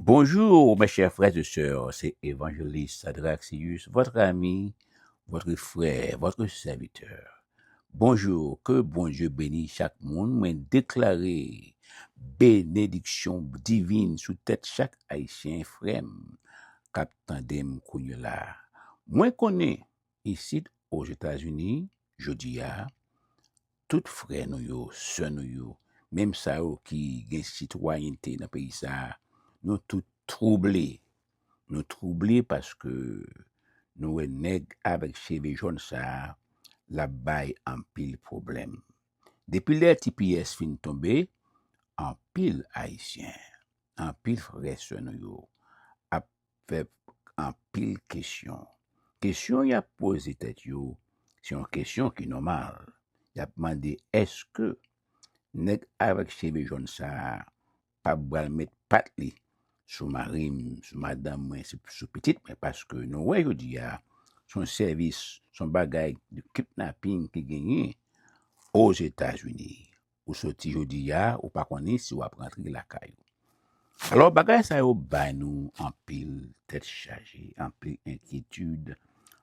Bonjour, mes chers frères et sœurs, c'est Évangéliste Adraxius, votre ami, votre frère, votre serviteur. Bonjour, que bon Dieu bénisse chaque monde, mais déclarer bénédiction divine sous tête chaque haïtien frère, cap tandem konye là. Moi connais ici aux États-Unis, je dis à tout frère nous yo, sœur nous yo, même ça yo qui gen citoyenneté dans pays ça, nous tout troublés. Nous troublés parce que nous nèg avec cheveux jaunes ça, la bail en pile problème. Depuis les TPS fin tombé, en pile haïtien, en pile frère sœur nous yo, a fait en pile question. Question y a posé tête yo, c'est une question qui est normale. Il a demandé est-ce que nèg avec cheveux jaunes ça pas bral mettre patte li sous marim, sous madame moi sous petite mais parce que nous ouais je dis son service, son bagage de kidnapping qui gagné aux États-Unis. Ou sorti je dis ou pas connaît si ou a rentrer la caillou. Alors bagage ça yo ba nous en pile tête chargée, en pile inquiétude,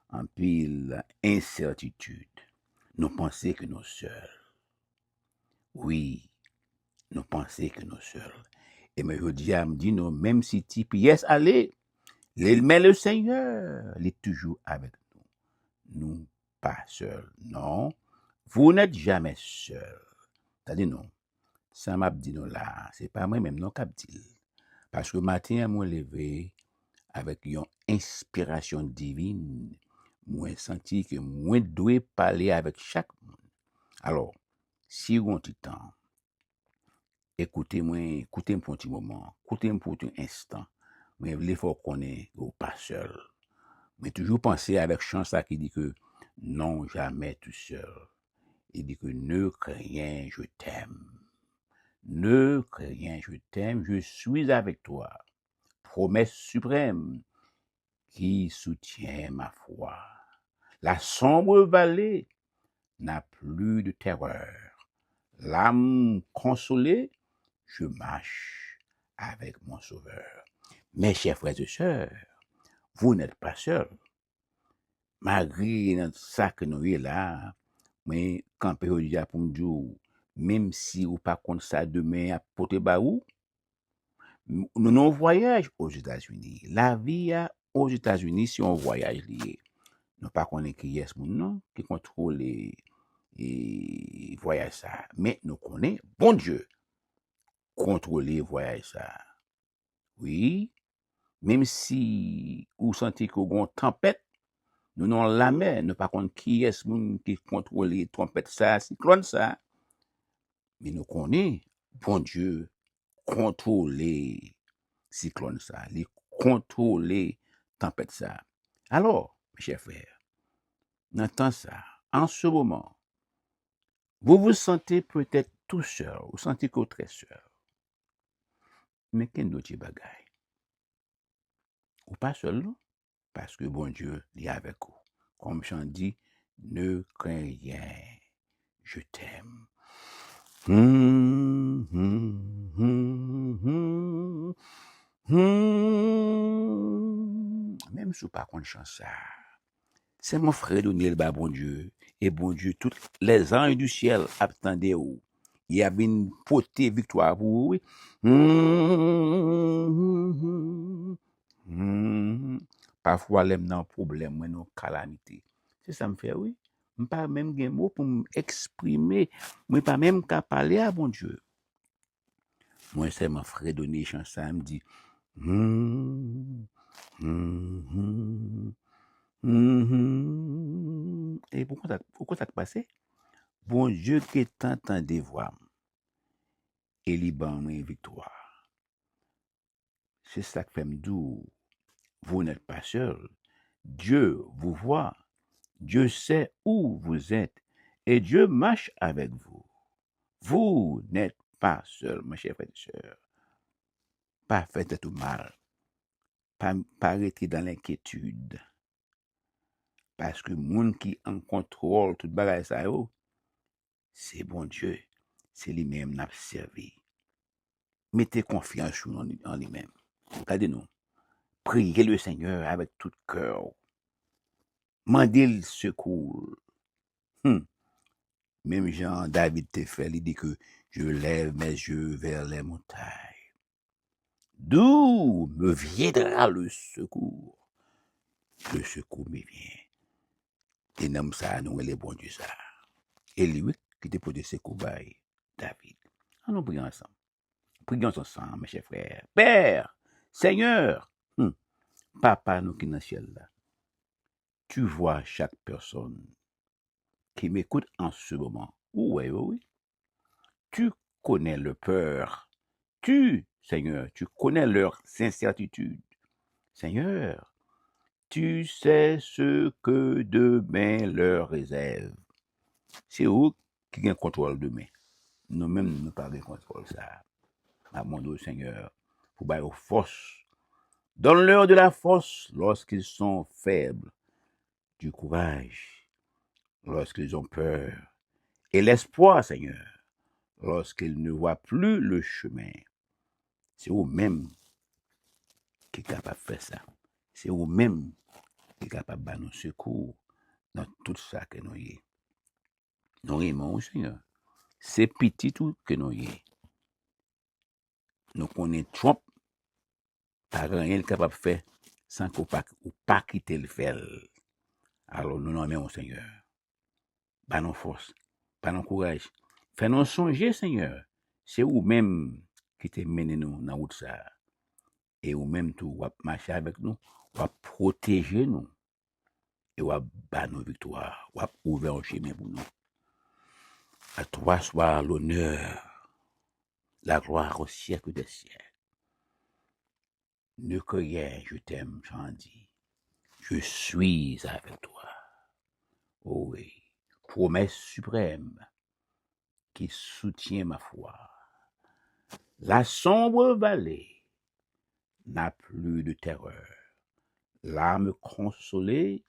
en pile incertitude. Nous pensons que nous seuls. Oui, nous pensons que nous seuls. Et mais je dis à me dire, non, même si TPS allez, mais le Seigneur, il est toujours avec nous. Nous, pas seuls. Non, vous n'êtes jamais seuls. C'est-à-dire, non, ça m'a dit, non, là, c'est pas moi-même, non, cap dit. Parce que matin, moi, levé avec une inspiration divine, moi, senti que moi, dois parler avec chaque monde. Alors, si vous avez un petit temps, écoutez-moi pour un petit moment, écoutez-moi pour un instant. Mais il faut qu'on est pas seul. Mais toujours penser avec chance à qui dit que non, jamais tout seul. Il dit que ne crains rien, je t'aime. Ne crains rien, je t'aime, je suis avec toi. Promesse suprême qui soutient ma foi. La sombre vallée n'a plus de terreur. L'âme consolée, je marche avec mon sauveur. Mes chers frères et sœurs, vous n'êtes pas seuls. Malgré ça que nous est là, mais quand on dit pour me dire, même si ou pas contre ça demain à porter baou, nous non voyage aux États-Unis. La vie aux États-Unis, si on voyage lié, nous pas connaître qui est ce monde non, qui contrôle les voyages ça, mais nous connaissons bon Dieu contrôler voyage ça. Oui, même si ou sentez qu'on a une tempête, nous non la mer, nous pas connaître qui est ce monde qui contrôle les tempêtes ça, cyclone ça, mais nous connaissons bon Dieu contrôler cyclone ça, les contrôler tempête ça. Alors, mes chers frères, dans temps ça, en ce moment, vous vous sentez peut-être tout seul, vous sentez que vous êtes très seul. Mais qu'est-ce d'autre bagaille? Ou pas seul, non? Parce que bon Dieu est avec vous. Comme j'en dis, ne crains rien, je t'aime. Même si vous pas contre chance ça, c'est mon frère donné le bas bon Dieu. Et bon Dieu, tous les anges du ciel attendaient où. Il y a une potée victoire pour vous. Parfois, l'aime dans problème, mais non calamité. C'est ça me fait, oui. Je n'ai pas même des mots pour m'exprimer. Je n'ai pas même qu'à parler à bon Dieu. Moi, c'est mon frère donné chance, ça me dit. Et pourquoi ça te passé? Bon Dieu qui t'entend des voix. Et liban une victoire. C'est ça que fait me dire. Vous n'êtes pas seul. Dieu vous voit. Dieu sait où vous êtes. Et Dieu marche avec vous. Vous n'êtes pas seul, mes chers frères et sœurs. Pas faites tout mal. Pas arrêter dans l'inquiétude. Parce que le monde qui en contrôle tout bagage ça, c'est bon Dieu. C'est lui-même qui n'a servi. Mettez confiance en lui-même. Regardez-nous. Priez le Seigneur avec tout cœur. Mandez le secours. Hum. Même Jean David te fait, il dit que je lève mes yeux vers les montagnes. D'où me viendra le secours? Le secours me vient. Et nomme ça, nous, les bons Dieu ça. Et lui, qui te posé secours, David. Nous prions ensemble. Prions ensemble, mes chers frères. Père, Seigneur, Papa, nous qui dans le ciel là, tu vois chaque personne qui m'écoute en ce moment. Oui, oui, oui. Tu connais leur peur. Seigneur, tu connais leur incertitude. Seigneur, tu sais ce que demain leur réserve. C'est eux qui ont contrôle demain. Nous-mêmes, nous pas de contrôle ça. Mon Seigneur, pour bailler aux forces. Donne-leur de la force lorsqu'ils sont faibles, du courage lorsqu'ils ont peur, et l'espoir, Seigneur, lorsqu'ils ne voient plus le chemin. C'est eux-mêmes qui sont capables de faire ça. C'est eux-mêmes qui sont capables de nous secours dans tout ça que nous y. Nous aimons, Seigneur. C'est petit tout que nous y. Nous connaissons trop, pas rien capable de faire sans qu'on pas quitter le faire. Alors nous aimons, Seigneur. Pas nos forces, pas nos courage. Fais-nous songer, Seigneur. C'est vous-même qui te mené nous dans la route ça. Et vous-même tout, vous marcher avec nous, vous protéger nous. Et vous battre nos victoires, vous ouvrir un chemin pour nous. À toi soit l'honneur, la gloire au siècle des siècles. Ne que rien, je t'aime, j'en dis. Je suis avec toi. Oh oui, promesse suprême qui soutient ma foi. La sombre vallée n'a plus de terreur. L'âme consolée,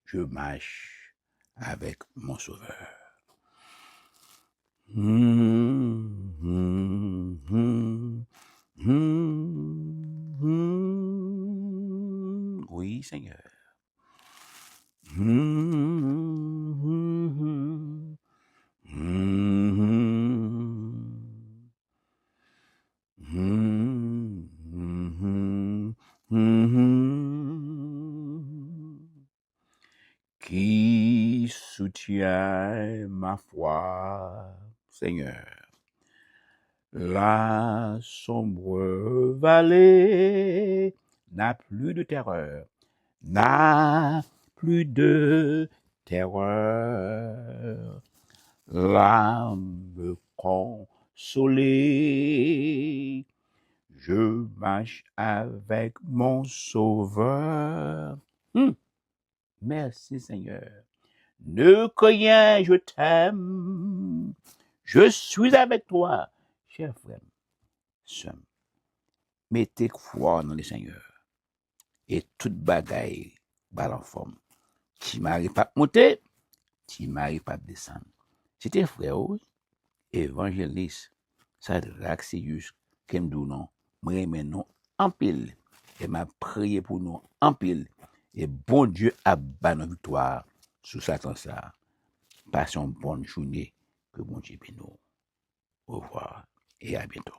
je marche avec mon Sauveur. Oui, Seigneur. Qui soutient ma foi, Seigneur. La sombre vallée n'a plus de terreur, n'a plus de terreur. L'âme consolée, je marche avec mon Sauveur. Merci Seigneur. Ne que rien, je t'aime. Je suis avec toi, cher frère. Mettez foi dans le Seigneur. Et toute bagaille va en forme. Tu m'arrives pas à monter, tu m'arrives pas à descendre. C'était frère, évangéliste, ça Raxius, qui me dit non, moi, non, en pile. Et m'a prié pour nous en pile. Et bon Dieu a banni notre victoire sous Satan ça. Passons une bonne journée. Que bon Dieu bénisse nous. Au revoir et à bientôt.